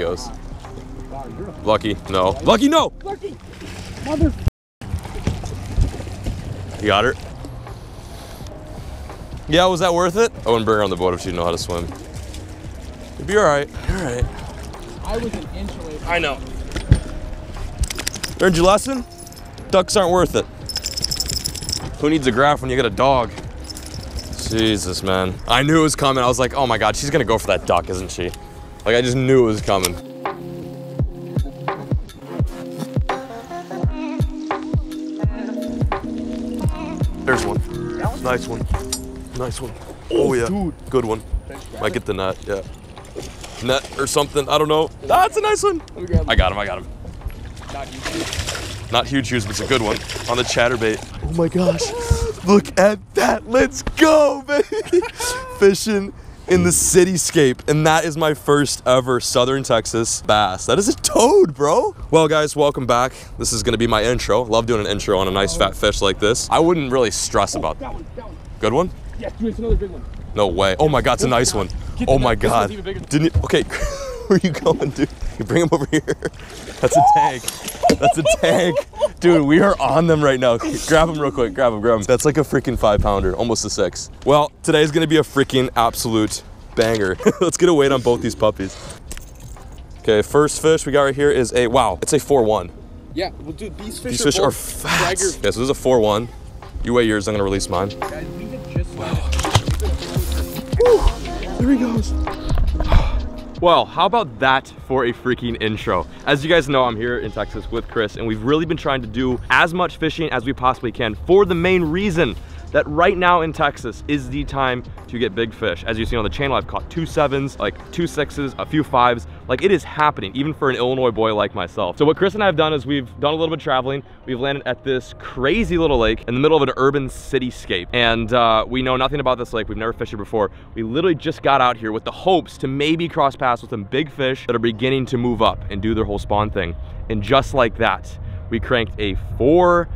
goes. Lucky, no. Lucky, no! Lucky! Mother... You got her? Yeah, was that worth it? I wouldn't bring her on the boat if she didn't know how to swim. You'd be alright. You're alright. I was an inch away from I know. Learned your lesson? Ducks aren't worth it. Who needs a graph when you got a dog? Jesus, man. I knew it was coming. I was like, oh my God, she's gonna go for that duck, isn't she? Like, I just knew it was coming. There's one. Nice one. Nice one. Oh yeah, dude. Good one. Might get the net, yeah. Net or something, I don't know. That's a nice one. I got him. Not huge shoes, but it's a good one. On the chatterbait. Oh my gosh, look at that. Let's go, baby. Fishing in the cityscape. And that is my first ever Southern Texas bass. That is a toad, bro. Well guys, welcome back. This is gonna be my intro. Love doing an intro on a nice fat fish like this. I wouldn't really stress about that. Good one? Yeah, dude, it's another big one. No way. Oh my God, it's a nice one. Oh my God. Didn't you, okay, where are you going, dude? You bring him over here. That's a tank. That's a tank. Dude, we are on them right now. Grab him real quick, grab him. That's like a freaking 5-pounder, almost a 6. Well, today's gonna be a freaking absolute banger. Let's get a weight on both these puppies. Okay, first fish we got right here is a, wow, it's a 4-1. Yeah, well dude, these fish are fat. Okay, so this is a 4-1. You weigh yours, I'm gonna release mine. Guys, we had just There he goes. Well, how about that for a freaking intro? As you guys know, I'm here in Texas with Chris, and we've really been trying to do as much fishing as we possibly can for the main reason that right now in Texas is the time to get big fish. As you see on the channel, I've caught 2 7s, like 2 6s, a few 5s. Like, it is happening, even for an Illinois boy like myself. So what Chris and I have done is we've done a little bit of traveling. We've landed at this crazy little lake in the middle of an urban cityscape. And we know nothing about this lake. We've never fished here before. We literally just got out here with the hopes to maybe cross paths with some big fish that are beginning to move up and do their whole spawn thing. And just like that, we cranked a 4-1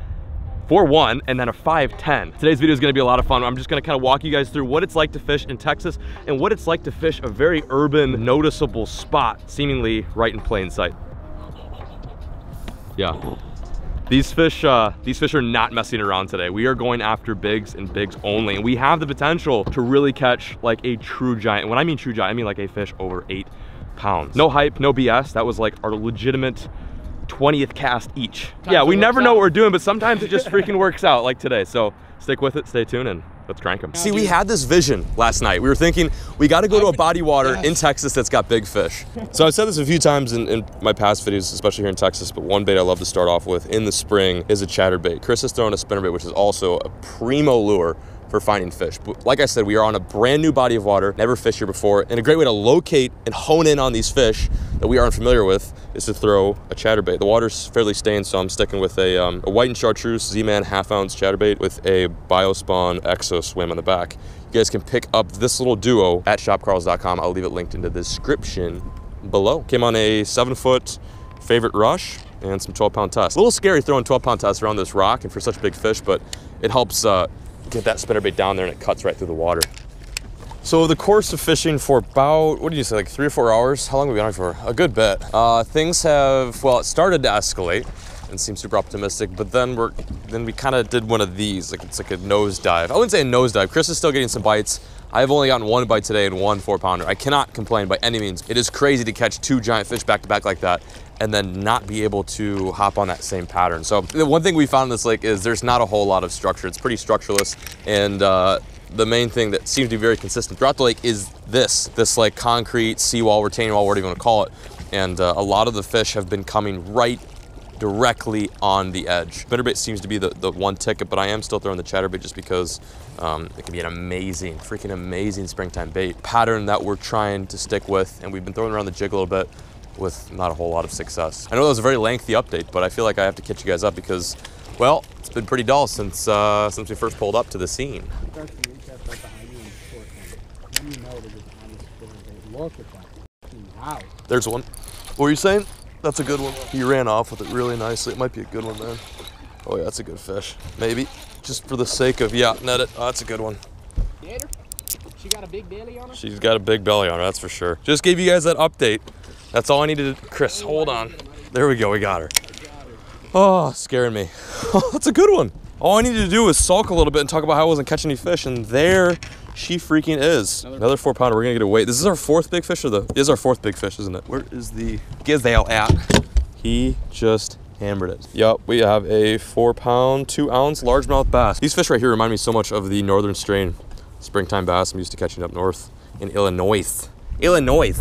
and then a 5-10. Today's video is gonna be a lot of fun. I'm just gonna kind of walk you guys through what it's like to fish in Texas and what it's like to fish a very urban, noticeable spot, seemingly right in plain sight. Yeah. These fish are not messing around today. We are going after bigs and bigs only. And we have the potential to really catch like a true giant. And when I mean true giant, I mean like a fish over 8 pounds. No hype, no BS. That was like our legitimate 20th cast each. Yeah, we never know what we're doing, but sometimes it just freaking works out like today. So stick with it, stay tuned, and let's crank them. See, we had this vision last night. We were thinking we got to go to a body water in Texas that's got big fish. So I've said this a few times in my past videos, especially here in Texas, but one bait I love to start off with in the spring is a chatterbait. Chris has thrown a spinnerbait, which is also a primo lure for finding fish. But like I said, we are on a brand new body of water, never fished here before, and a great way to locate and hone in on these fish that we aren't familiar with is to throw a chatterbait. The water's fairly stained, so I'm sticking with a white and chartreuse Z-Man half-ounce chatterbait with a Biospawn Exo swim on the back. You guys can pick up this little duo at shopkarls.com. I'll leave it linked in the description below. Came on a 7-foot favorite rush and some 12-pound tests. A little scary throwing 12-pound tests around this rock and for such big fish, but it helps get that spinnerbait down there and it cuts right through the water. So the course of fishing for about, what did you say, like 3 or 4 hours? How long have we been on for? A good bit. Things have, well, it started to escalate and seem super optimistic, but then we kind of did one of these, like it's like a nosedive. I wouldn't say a nosedive. Chris is still getting some bites. I've only gotten 1 bite today and 1 4-pounder. I cannot complain by any means. It is crazy to catch 2 giant fish back to back like that and then not be able to hop on that same pattern. So the one thing we found in this lake is there's not a whole lot of structure. It's pretty structureless, and the main thing that seems to be very consistent throughout the lake is this like concrete seawall, retaining wall, whatever you want to call it. And a lot of the fish have been coming right directly on the edge. Spinnerbait seems to be the one ticket, but I am still throwing the chatterbait just because it can be an amazing, freaking amazing springtime bait pattern that we're trying to stick with, and we've been throwing around the jig a little bit with not a whole lot of success. I know that was a very lengthy update, but I feel like I have to catch you guys up because, well, it's been pretty dull since we first pulled up to the scene. There's one. What were you saying? That's a good one. He ran off with it really nicely. It might be a good one, man. Oh yeah, that's a good fish. Maybe. Just for the sake of, yeah, net it. Oh, that's a good one. She got a big belly on her? She's got a big belly on her, that's for sure. Just gave you guys that update That's all I needed. Chris, hold on. There we go, we got her. Oh, scaring me. Oh, that's a good one. All I needed to do was sulk a little bit and talk about how I wasn't catching any fish, and there she freaking is. Another 4-pounder. We're gonna get a weight. This is our 4th big fish, or is our 4th big fish, isn't it? Where is the gazelle at? He just hammered it. Yup, we have a 4-pound, 2-ounce largemouth bass. These fish right here remind me so much of the northern strain springtime bass I'm used to catching up north in Illinois. Illinois.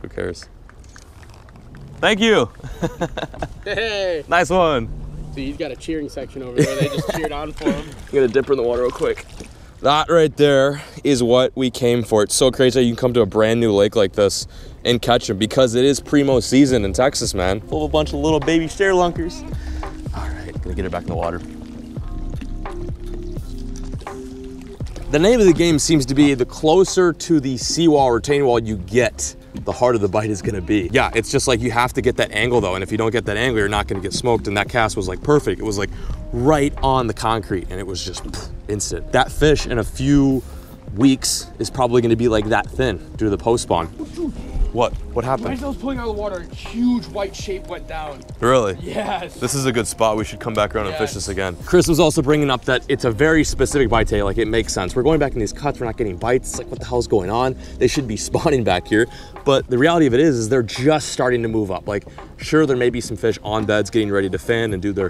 Who cares? Thank you. Hey. Nice one. See, he's got a cheering section over there. They just cheered on for him. I'm gonna dip her in the water real quick. That right there is what we came for. It's so crazy you can come to a brand new lake like this and catch them because it is primo season in Texas, man. Full of a bunch of little baby stairlunkers. All right, gonna get her back in the water. The name of the game seems to be the closer to the seawall, retaining wall you get, the harder the bite is gonna be. Yeah, it's just like you have to get that angle though, and if you don't get that angle, you're not gonna get smoked, and that cast was like perfect. It was like right on the concrete, and it was just instant. That fish in a few weeks is probably gonna be like that thin due to the post spawn. What? What happened? Right as I was pulling out of the water, a huge white shape went down. Really? Yes. This is a good spot. We should come back around and fish this again. Chris was also bringing up that it's a very specific bite tail. Like, it makes sense. We're going back in these cuts. We're not getting bites. It's like, what the hell's going on? They should be spawning back here. But the reality of it is they're just starting to move up. Like, sure, there may be some fish on beds getting ready to fin and do their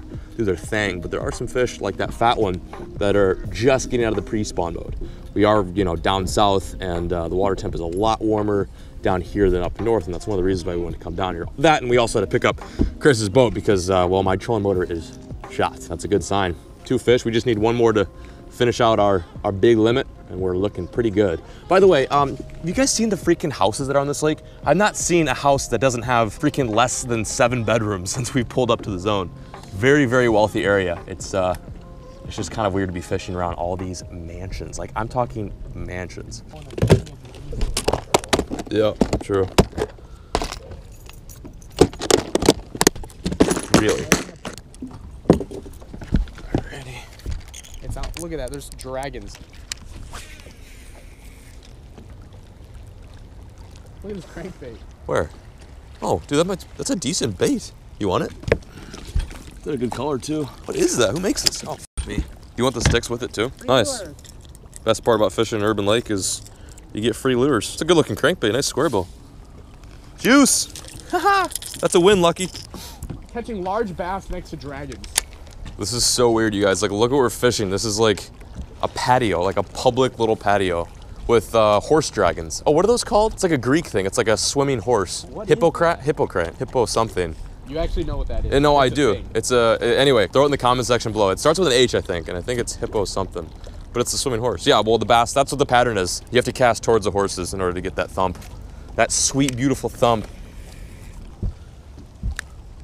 thing, but there are some fish like that fat one that are just getting out of the pre-spawn mode. We are, you know, down south, and the water temp is a lot warmer down here than up north, and that's one of the reasons why we wanted to come down here. That, and we also had to pick up Chris's boat because, well, my trolling motor is shot. That's a good sign. 2 fish. We just need 1 more to finish out our big limit, and we're looking pretty good. By the way, have you guys seen the freaking houses that are on this lake? I've not seen a house that doesn't have freaking less than 7 bedrooms since we pulled up to the zone. Very, very wealthy area. It's just kind of weird to be fishing around all these mansions. Like, I'm talking mansions. Yeah, true. Really? Alrighty. It's out. Look at that. There's dragons. Look at this crankbait. Where? Oh, dude, that's a decent bait. You want it? They're a good color too. What is that? Who makes this? Oh, f me. You want the sticks with it too? Nice. Best part about fishing an urban lake is you get free lures. It's a good looking crankbait. Nice square bill. Juice. Haha. That's a win, Lucky. Catching large bass next to dragons. This is so weird, you guys. Like, look what we're fishing. This is like a patio, like a public little patio with horse dragons. Oh, what are those called? It's like a Greek thing. It's like a swimming horse. Hippo something. You actually know what that is. No, I do. It's anyway, throw it in the comment section below. It starts with an H, I think, and I think it's hippo something. But it's a swimming horse. Yeah, well, the bass, that's what the pattern is. You have to cast towards the horses in order to get that thump. That sweet, beautiful thump.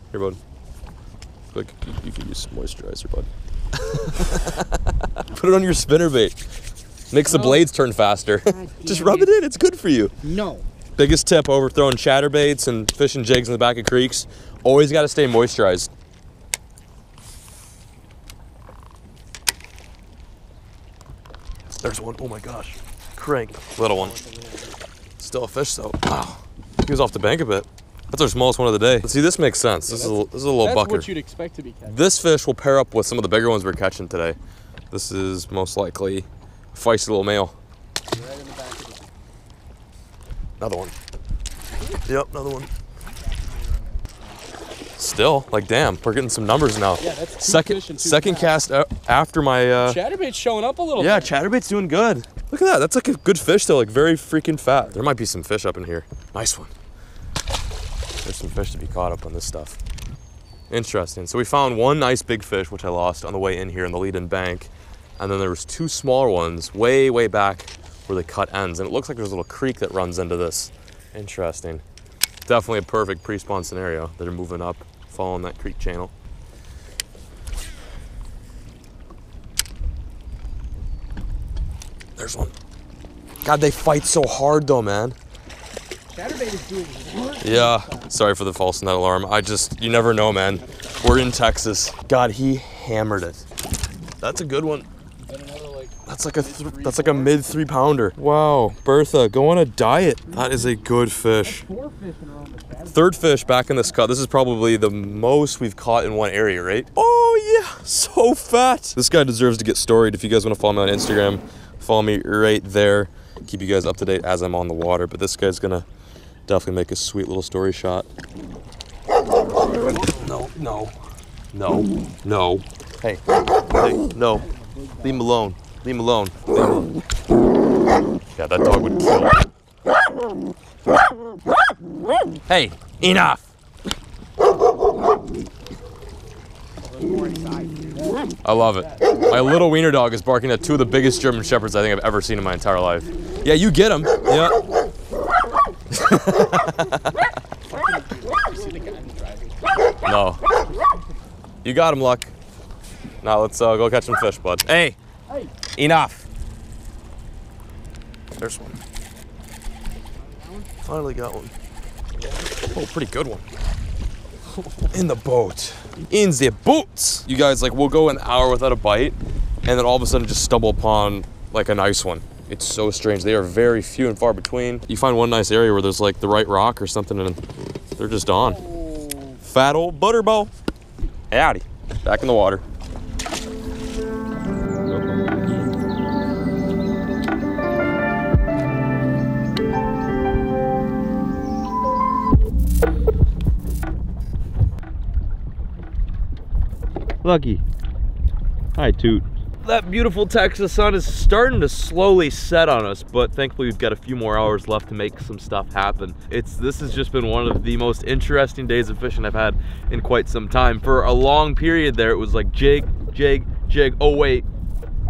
Here, bud. Like, you can use some moisturizer, bud. Put it on your spinnerbait. Makes the blades turn faster. Just rub it in, it's good for you. No. Biggest tip over throwing chatterbaits and fishing jigs in the back of creeks, always gotta stay moisturized. There's one. Oh my gosh. Crank. Little one. Still a fish though. Wow. He was off the bank a bit. That's our smallest one of the day. But see, this makes sense. This is a little bucker. That's what you'd expect to be catching. This fish will pair up with some of the bigger ones we're catching today. This is most likely a feisty little male. Right in the back of it. Another one. Yep, another one. Still, like, damn, we're getting some numbers now. Yeah, that's second cast after my chatterbait's showing up a little yeah, bit. chatterbait's doing good. Look at that. That's like a good fish though, like very freaking fat. There might be some fish up in here. Nice one. There's some fish to be caught up on this stuff. Interesting. So we found one nice big fish, which I lost on the way in here in the lead-in bank. And then there was 2 smaller ones way, way back where the cut ends. And it looks like there's a little creek that runs into this. Interesting. Definitely a perfect pre-spawn scenario. They're moving up, following that creek channel. There's one. God, they fight so hard though, man. Chatterbait is doing work. Yeah, sorry for the false net alarm. You never know, man. We're in Texas. God, he hammered it. That's a good one. And another, like, That's like a mid 3-pounder. Wow, Bertha, go on a diet. That is a good fish. 4 fish in a row. Third fish back in this cut. This is probably the most we've caught in one area, right? Oh yeah, so fat. This guy deserves to get storied. If you guys want to follow me on Instagram, follow me right there. Keep you guys up to date as I'm on the water. But this guy's gonna definitely make a sweet little story shot. No, no, no, no. Hey, hey, no. Leave him alone. Leave him alone. Leave him alone. Yeah, that dog would kill. Hey, enough. I love it. My little wiener dog is barking at 2 of the biggest German Shepherds I think I've ever seen in my entire life. Yeah, you get him. Yeah. No. You got him, Luck. Now let's go catch some fish, bud. Hey, enough. There's one. Finally got one. Oh, pretty good one. In the boat. In the boat. You guys, like, we'll go an hour without a bite, and then all of a sudden just stumble upon, like, a nice one. It's so strange. They are very few and far between. You find one nice area where there's, like, the right rock or something, and they're just on. Fat old butterball. Howdy. Back in the water. Lucky. Hi, Toot. That beautiful Texas sun is starting to slowly set on us, but thankfully we've got a few more hours left to make some stuff happen. This has just been one of the most interesting days of fishing I've had in quite some time. For a long period there, it was like jig, jig, jig. Oh wait,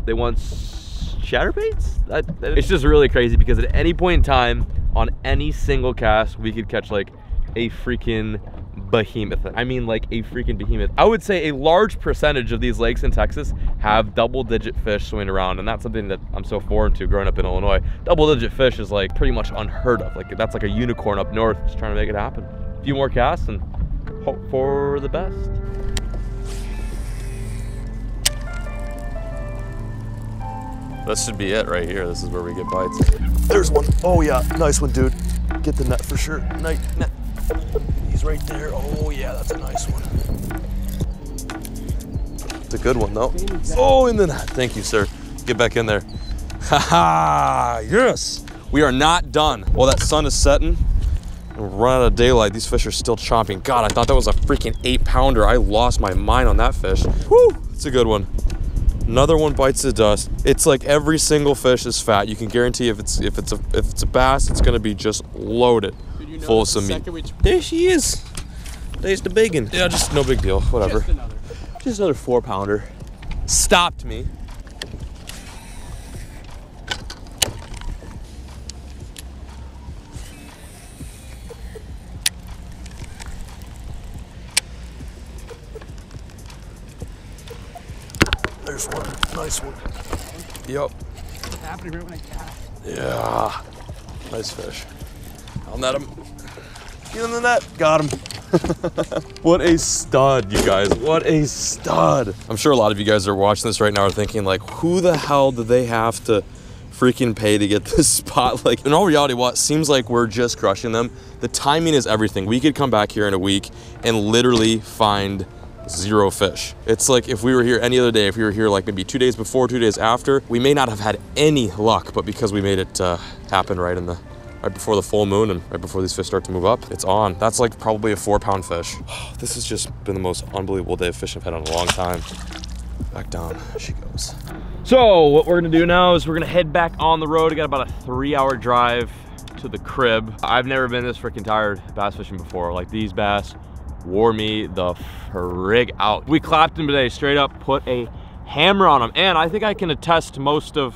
they want chatterbaits? It's just really crazy because at any point in time, on any single cast, we could catch like a freaking behemoth. I mean, like a freaking behemoth. I would say a large percentage of these lakes in Texas have double-digit fish swimming around, and that's something that I'm so foreign to growing up in Illinois. Double-digit fish is like pretty much unheard of. Like that's like a unicorn up north just trying to make it happen. A few more casts and hope for the best. This should be it right here. This is where we get bites. There's one. Oh yeah, nice one, dude. Get the net for sure. Net. He's right there. Oh yeah, that's a nice one. It's a good one though. Oh, in the net. Thank you, sir. Get back in there. Haha, yes. We are not done. While that sun is setting, we're running out of daylight. These fish are still chomping. God, I thought that was a freaking 8-pounder. I lost my mind on that fish. Woo, it's a good one. Another one bites the dust. It's like every single fish is fat. You can guarantee if it's a bass, it's gonna be just loaded. Full of some meat. There she is. There's the big one. Yeah, just no big deal. Whatever. Just another 4-pounder. Stopped me. There's one. Nice one. Yep. What's happening right when I cast? Yeah. Nice fish. I'll net him. Get in the net. Got him. What a stud, you guys. What a stud. I'm sure a lot of you guys are watching this right now are thinking like, who the hell do they have to freaking pay to get this spot? Like, in all reality, what seems like we're just crushing them. The timing is everything. We could come back here in a week and literally find 0 fish. It's like if we were here any other day, if we were here like maybe 2 days before, 2 days after, we may not have had any luck, but because we made it happen right before the full moon and right before these fish start to move up, it's on. That's like probably a 4-pound fish. This has just been the most unbelievable day of fishing I've had in a long time. Back down, there she goes. So what we're gonna do now is we're gonna head back on the road. We got about a 3-hour drive to the crib. I've never been this freaking tired bass fishing before. Like, these bass wore me the frig out. We clapped them today, straight up put a hammer on them, and I think I can attest most of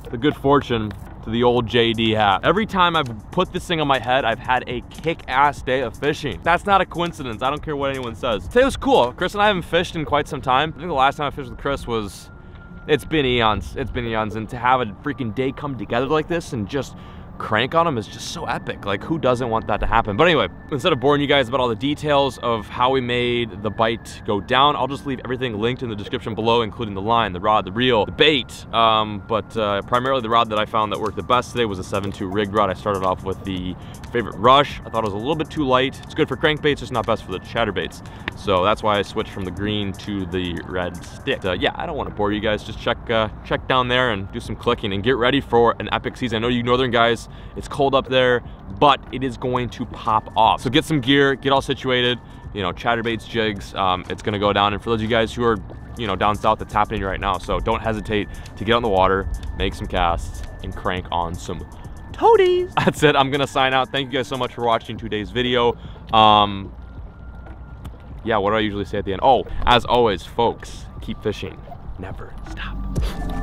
the good fortune to the old JD hat. Every time I've put this thing on my head, I've had a kick-ass day of fishing. That's not a coincidence. I don't care what anyone says. Today was cool. Chris and I haven't fished in quite some time. I think the last time I fished with Chris was, it's been eons. It's been eons, and to have a freaking day come together like this and just crank on them is just so epic. Like, who doesn't want that to happen? But anyway, instead of boring you guys about all the details of how we made the bite go down, I'll just leave everything linked in the description below, including the line, the rod, the reel, the bait. Primarily the rod that I found that worked the best today was a 7.2 rigged rod. I started off with the Favorite Rush. I thought it was a little bit too light. It's good for crankbaits, just not best for the chatterbaits. So that's why I switched from the green to the red stick. Yeah, I don't want to bore you guys. Just check down there and do some clicking and get ready for an epic season. I know you northern guys, it's cold up there, but it is going to pop off. So get some gear, get all situated, you know, chatterbaits, jigs, it's gonna go down. And for those of you guys who are, you know, down south, it's happening right now. So don't hesitate to get on the water, make some casts, and crank on some toadies. That's it, I'm gonna sign out. Thank you guys so much for watching today's video. Yeah, what do I usually say at the end? Oh, as always, folks, keep fishing, never stop.